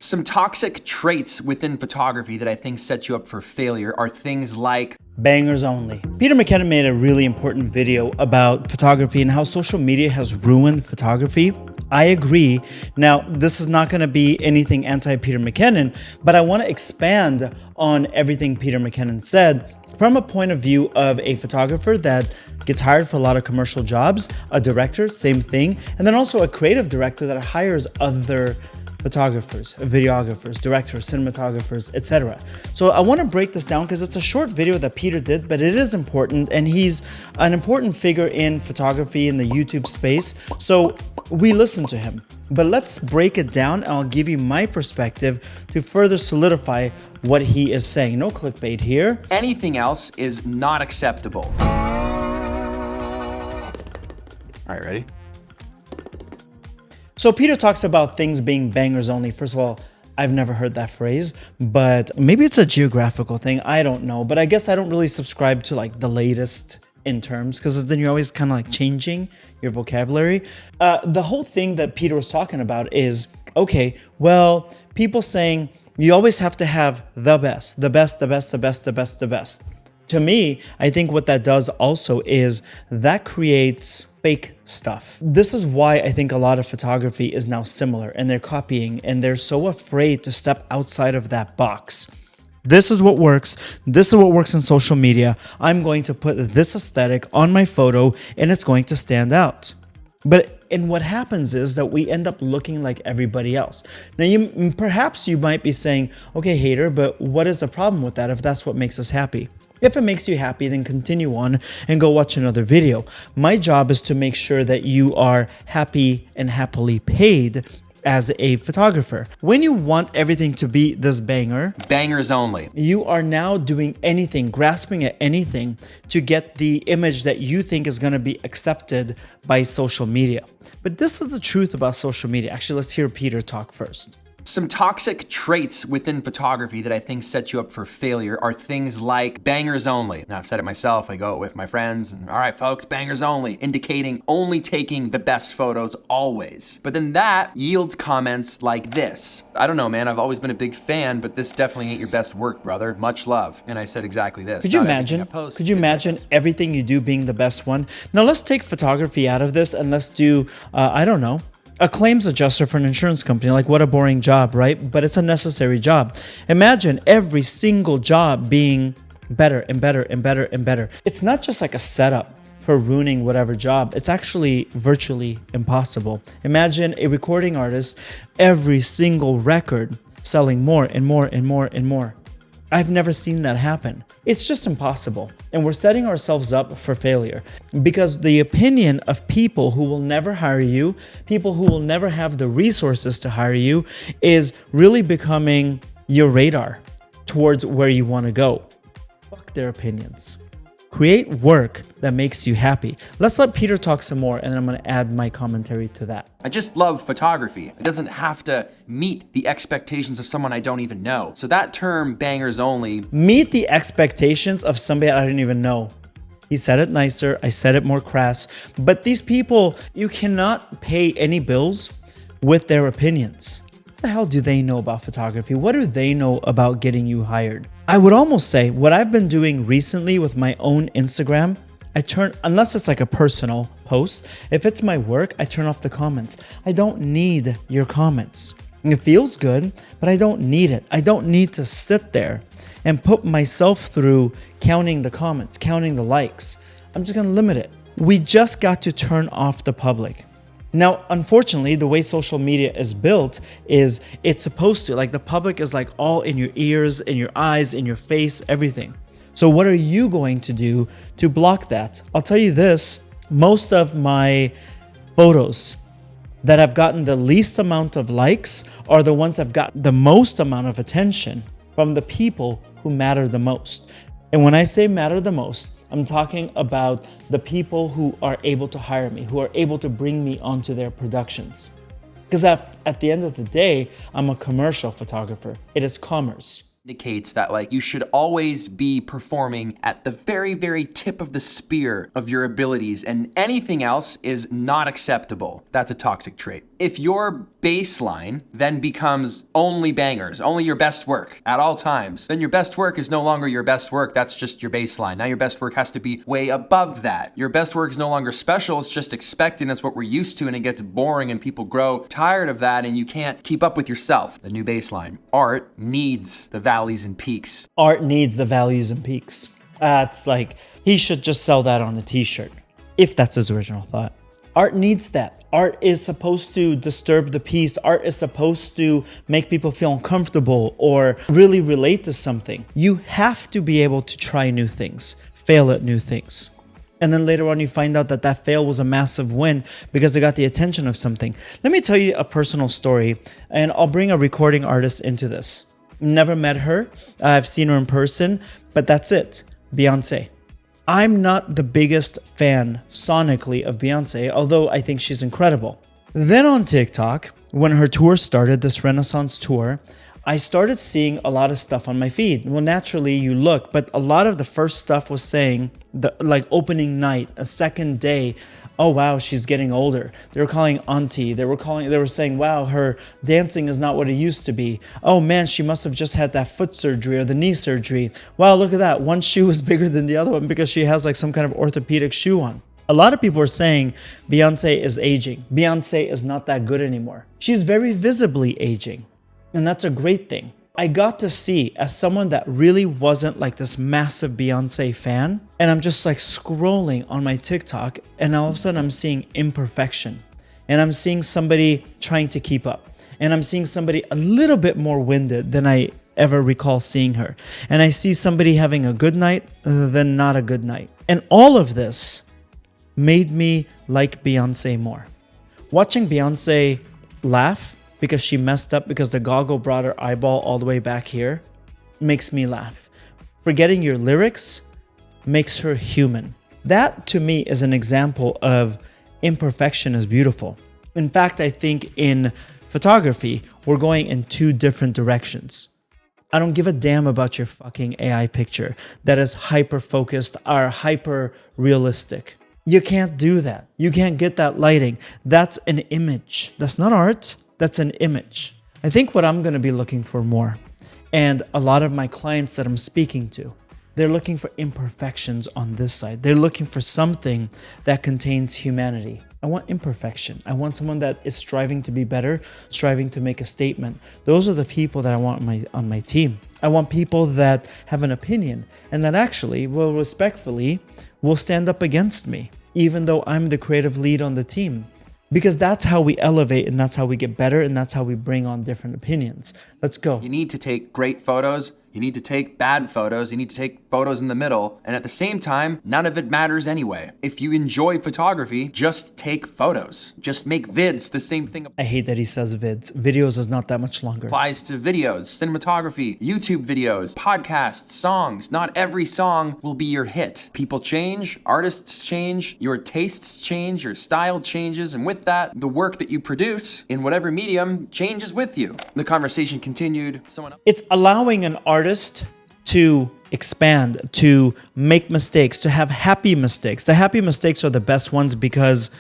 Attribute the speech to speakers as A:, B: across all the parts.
A: Some toxic traits within photography that I think set you up for failure are things like
B: bangers only. Peter McKinnon made a really important video about photography and how social media has ruined photography. I agree. Now, this is not going to be anything anti-Peter McKinnon, but I want to expand on everything Peter McKinnon said from a point of view of a photographer that gets hired for a lot of commercial jobs, a director, same thing, and then also a creative director that hires other photographers, videographers, directors, cinematographers, etc. So I want to break this down because it's a short video that Peter did, but it is important, and he's an important figure in photography in the YouTube space. So we listen to him. But let's break it down, and I'll give you my perspective to further solidify what he is saying. No clickbait here.
A: anything else is not acceptable. All right, ready?
B: So Peter talks about things being bangers only. First of all, I've never heard that phrase, but maybe it's a geographical thing. I don't know, but I guess I don't really subscribe to like the latest in terms, because then you're always kind of like changing your vocabulary. The whole thing that Peter was talking about is, okay, well, people saying you always have to have the best, the best, the best, the best, the best, the best. To me, I think what that does also is that creates fake stuff. This is why I think a lot of photography is now similar, and they're copying, and they're so afraid to step outside of that box. This is what works. This is what works in social media. I'm going to put this aesthetic on my photo, and it's going to stand out. And what happens is that we end up looking like everybody else. Now, perhaps you might be saying, okay, hater, but what is the problem with that if that's what makes us happy? If it makes you happy, then continue on and go watch another video. My job is to make sure that you are happy and happily paid as a photographer. When you want everything to be this banger,
A: Bangers only.
B: you are now doing anything, grasping at anything to get the image that you think is going to be accepted by social media. But this is the truth about social media. Actually, let's hear Peter talk first.
A: Some toxic traits within photography that I think set you up for failure are things like bangers only. Now, I've said it myself, I go it with my friends, and all right, folks, bangers only, indicating only taking the best photos always. But then that yields comments like this. I don't know, man, I've always been a big fan, but this definitely ain't your best work, brother. Much love. And I said exactly this.
B: Could you imagine? Could you imagine everything you do being the best one? Now, let's take photography out of this, and let's do, I don't know, a claims adjuster for an insurance company. Like, what a boring job, right? But it's a necessary job. Imagine every single job being better and better and better and better. It's not just like a setup for ruining whatever job. It's actually virtually impossible. Imagine a recording artist, every single record selling more and more and more and more. I've never seen that happen. It's just impossible. And we're setting ourselves up for failure because the opinion of people who will never hire you, people who will never have the resources to hire you, is really becoming your radar towards where you want to go. Fuck their opinions. Create work that makes you happy. Let's let Peter talk some more, and then I'm going to add my commentary to that.
A: I just love photography. It doesn't have to meet the expectations of someone I don't even know. So that term, bangers only.
B: Meet the expectations of somebody I didn't even know. He said it nicer. I said it more crass. But these people, you cannot pay any bills with their opinions. What the hell do they know about photography? What do they know about getting you hired? I would almost say what I've been doing recently with my own Instagram, unless it's like a personal post, if it's my work, I turn off the comments. I don't need your comments. It feels good, but I don't need it. I don't need to sit there and put myself through counting the comments, counting the likes. I'm just gonna limit it. We just got to turn off the public. Now, unfortunately, the way social media is built is it's supposed to, like, the public is like all in your ears, in your eyes, in your face, everything. So what are you going to do to block that? I'll tell you this, most of my photos that have gotten the least amount of likes are the ones that have gotten the most amount of attention from the people who matter the most. And when I say matter the most, I'm talking about the people who are able to hire me, who are able to bring me onto their productions. Because at the end of the day, I'm a commercial photographer. It is commerce.
A: Indicates that like you should always be performing at the very, very tip of the spear of your abilities, and anything else is not acceptable. That's a toxic trait. If your baseline then becomes only bangers, only your best work at all times, then your best work is no longer your best work. That's just your baseline. Now your best work has to be way above that. Your best work is no longer special. It's just expected. It's what we're used to, and it gets boring and people grow tired of that, and you can't keep up with yourself. The new baseline. Art needs the valleys and peaks.
B: Art needs the values and peaks. It's like he should just sell that on a t-shirt, if that's his original thought. Art needs that. Art is supposed to disturb the peace. Art is supposed to make people feel uncomfortable or really relate to something. You have to be able to try new things, fail at new things. And then later on you find out that that fail was a massive win because it got the attention of something. Let me tell you a personal story, and I'll bring a recording artist into this. Never met her. I've seen her in person, but that's it. Beyonce. I'm not the biggest fan sonically of Beyonce, although I think she's incredible. Then on TikTok, when her tour started, this Renaissance tour, I started seeing a lot of stuff on my feed. Well, naturally you look, but a lot of the first stuff was saying, like opening night, a second day, oh wow, she's getting older. They were calling auntie. They were saying, wow, her dancing is not what it used to be. Oh man, she must have just had that foot surgery or the knee surgery. Wow, look at that. One shoe is bigger than the other one because she has like some kind of orthopedic shoe on. A lot of people are saying Beyonce is aging. Beyonce is not that good anymore. She's very visibly aging, and that's a great thing. I got to see, as someone that really wasn't like this massive Beyonce fan, and I'm just like scrolling on my TikTok, and all of a sudden I'm seeing imperfection, and I'm seeing somebody trying to keep up, and I'm seeing somebody a little bit more winded than I ever recall seeing her, and I see somebody having a good night than not a good night. And all of this made me like Beyonce more. Watching Beyonce laugh because she messed up because the goggle brought her eyeball all the way back here makes me laugh. Forgetting your lyrics makes her human. That to me is an example of imperfection is beautiful. In fact, I think in photography, we're going in two different directions. I don't give a damn about your fucking AI picture that is hyper focused or hyper realistic. You can't do that. You can't get that lighting. That's an image. That's not art. That's an image. I think what I'm going to be looking for more, and a lot of my clients that I'm speaking to, they're looking for imperfections on this side. They're looking for something that contains humanity. I want imperfection. I want someone that is striving to be better, striving to make a statement. Those are the people that I want on my team. I want people that have an opinion and that actually will respectfully will stand up against me, even though I'm the creative lead on the team. Because that's how we elevate, and that's how we get better, and that's how we bring on different opinions. Let's go.
A: You need to take great photos. You need to take bad photos. You need to take photos in the middle. And at the same time, none of it matters anyway. If you enjoy photography, just take photos. Just make vids. The same thing
B: I hate that he says vids. Videos is not that much longer.
A: Applies to videos, cinematography, YouTube videos, podcasts, songs. Not every song will be your hit. People change, artists change, your tastes change, your style changes, and with that, the work that you produce in whatever medium changes with you. The conversation continued.
B: It's allowing an artist to expand, to make mistakes, to have happy mistakes. The happy mistakes are the best ones because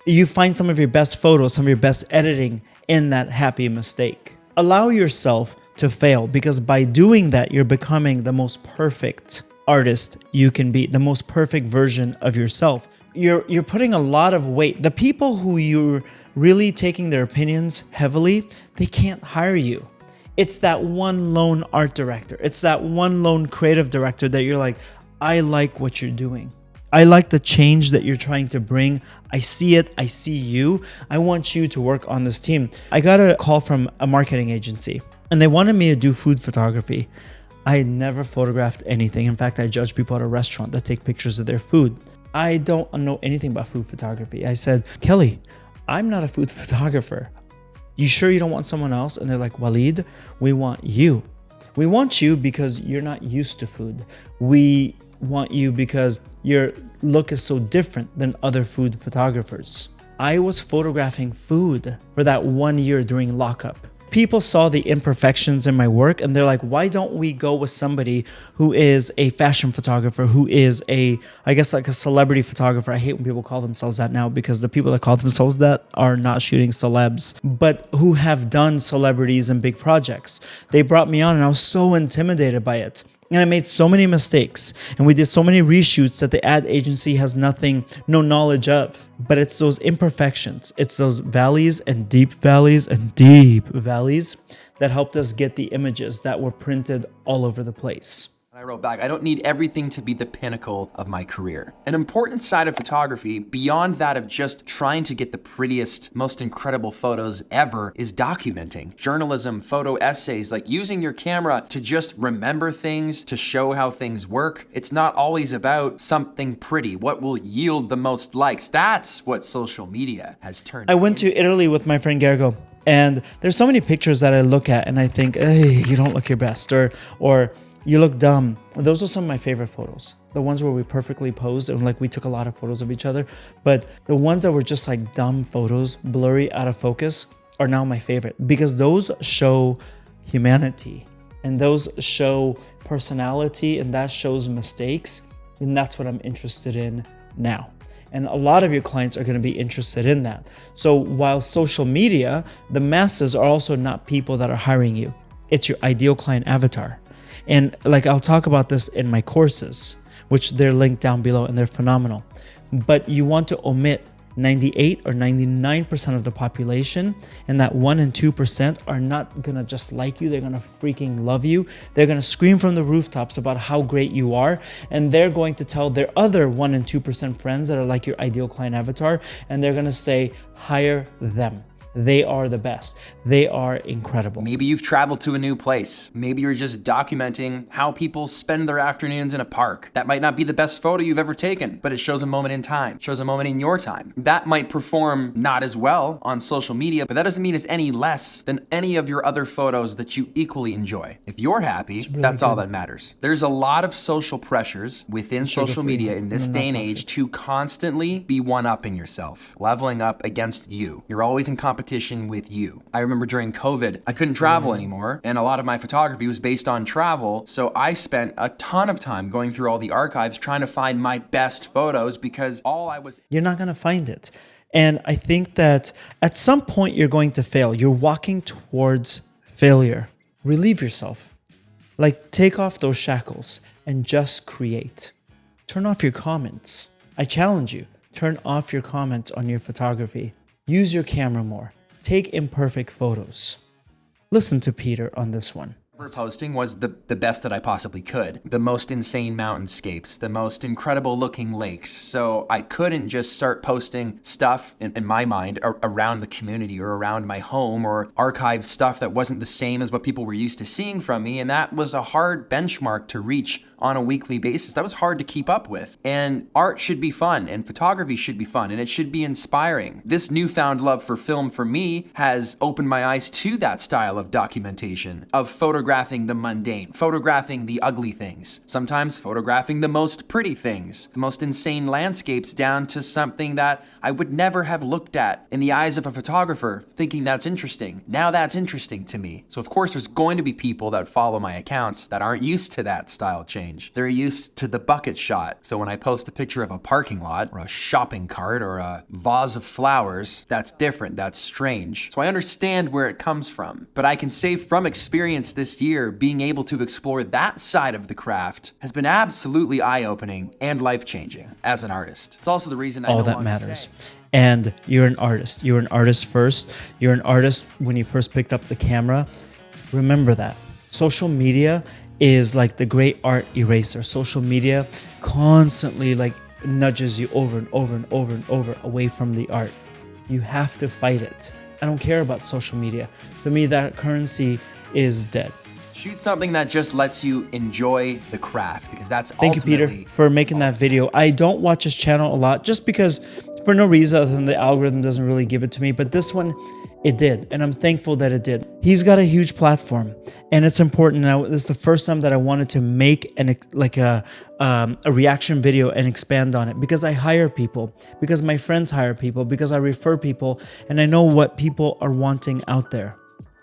B: you find some of your best photos, some of your best editing in that happy mistake. Allow yourself to fail, because by doing that, you're becoming the most perfect artist you can be, the most perfect version of yourself. You're putting a lot of weight. The people who you're really taking their opinions heavily, they can't hire you. It's that one lone art director. It's that one lone creative director that you're like, I like what you're doing. I like the change that you're trying to bring. I see it. I see you. I want you to work on this team. I got a call from a marketing agency and they wanted me to do food photography. I had never photographed anything. In fact, I judge people at a restaurant that take pictures of their food. I don't know anything about food photography. I said, Kelly, I'm not a food photographer. You sure you don't want someone else? And they're like, Walid, we want you. We want you because you're not used to food. We want you because your look is so different than other food photographers. I was photographing food for that 1 year during lockup. people saw the imperfections in my work and they're like, why don't we go with somebody who is a fashion photographer, who is I guess like a celebrity photographer. I hate when people call themselves that now, because the people that call themselves that are not shooting celebs, but who have done celebrities and big projects. They brought me on and I was so intimidated by it. And I made so many mistakes and we did so many reshoots that the ad agency has no knowledge of. But it's those imperfections, it's those valleys and deep valleys that helped us get the images that were printed all over the place.
A: I wrote back, I don't need everything to be the pinnacle of my career. An important side of photography, beyond that of just trying to get the prettiest, most incredible photos ever, is documenting. Journalism, photo essays, like using your camera to just remember things, to show how things work. It's not always about something pretty, what will yield the most likes. That's what social media has turned
B: I went to Italy with my friend Gergo. And there's so many pictures that I look at and I think, hey, you don't look your best, or you look dumb. Those are some of my favorite photos. The ones where we perfectly posed and like we took a lot of photos of each other. But the ones that were just like dumb photos, blurry, out of focus, are now my favorite, because those show humanity and those show personality and that shows mistakes. And that's what I'm interested in now. And a lot of your clients are going to be interested in that. So while social media, the masses are also not people that are hiring you. It's your ideal client avatar. And like I'll talk about this in my courses, which they're linked down below and they're phenomenal. But you want to omit 98 or 99% of the population, and that 1 and 2% are not gonna just like you, they're gonna freaking love you. They're gonna scream from the rooftops about how great you are, and they're going to tell their other 1 and 2% friends that are like your ideal client avatar, and they're gonna say, hire them. They are the best. They are incredible.
A: Maybe you've traveled to a new place. Maybe you're just documenting how people spend their afternoons in a park. That might not be the best photo you've ever taken, but it shows a moment in time, shows a moment in your time. That might perform not as well on social media, but that doesn't mean it's any less than any of your other photos that you equally enjoy. If you're happy, that's all that matters. There's a lot of social pressures within social media in this day and age to constantly be one-upping yourself, leveling up against you. You're always in competition with you. I remember during COVID, I couldn't travel anymore, and a lot of my photography was based on travel, so I spent a ton of time going through all the archives trying to find my best photos, because
B: You're not gonna find it. And I think that at some point you're going to fail. You're walking towards failure. Relieve yourself. Like, take off those shackles and just create. Turn off your comments. I challenge you, turn off your comments on your photography. Use your camera more. Take imperfect photos. Listen to Peter on this one.
A: Posting was the best that I possibly could. The most insane mountainscapes, the most incredible looking lakes. So I couldn't just start posting stuff in my mind around the community or around my home, or archived stuff that wasn't the same as what people were used to seeing from me. And that was a hard benchmark to reach on a weekly basis. That was hard to keep up with. And art should be fun, and photography should be fun, and it should be inspiring. This newfound love for film for me has opened my eyes to that style of documentation, of photographing the mundane, photographing the ugly things, sometimes photographing the most pretty things, the most insane landscapes, down to something that I would never have looked at in the eyes of a photographer thinking that's interesting. Now that's interesting to me. So of course there's going to be people that follow my accounts that aren't used to that style change. They're used to the bucket shot. So when I post a picture of a parking lot or a shopping cart or a vase of flowers, that's different, that's strange. So I understand where it comes from, but I can say from experience this year, being able to explore that side of the craft has been absolutely eye-opening and life-changing as an artist. It's also the reason I
B: all that matters. And you're an artist. You're an artist first. You're an artist when you first picked up the camera. Remember that. Social media is like the great art eraser. Social media constantly like nudges you over and over and over and over away from the art. You have to fight it. I don't care about social media. For me, that currency is dead.
A: Shoot something that just lets you enjoy the craft, because that's
B: Thank you, Peter, for making that video. I don't watch his channel a lot just because, for no reason other than the algorithm doesn't really give it to me. But this one, it did, and I'm thankful that it did. He's got a huge platform, and it's important. Now, this is the first time that I wanted to make a reaction video and expand on it, because I hire people, because my friends hire people, because I refer people, and I know what people are wanting out there.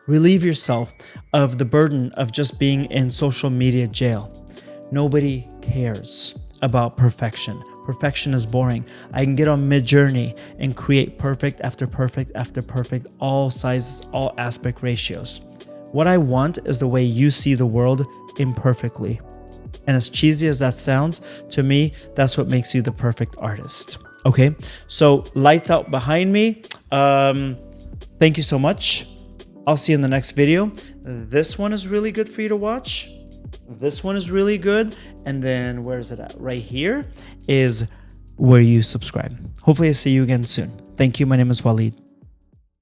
B: Relieve yourself of the burden of just being in social media jail. Nobody cares about perfection. Perfection is boring. I can get on Midjourney and create perfect after perfect after perfect, all sizes, all aspect ratios. What I want is the way you see the world imperfectly. And as cheesy as that sounds, to me, that's what makes you the perfect artist. Okay, so lights out behind me. Thank you so much. I'll see you in the next video. This one is really good for you to watch. This one is really good. And then where is it at? Right here is where you subscribe. Hopefully I see you again soon. Thank you. My name is Walid.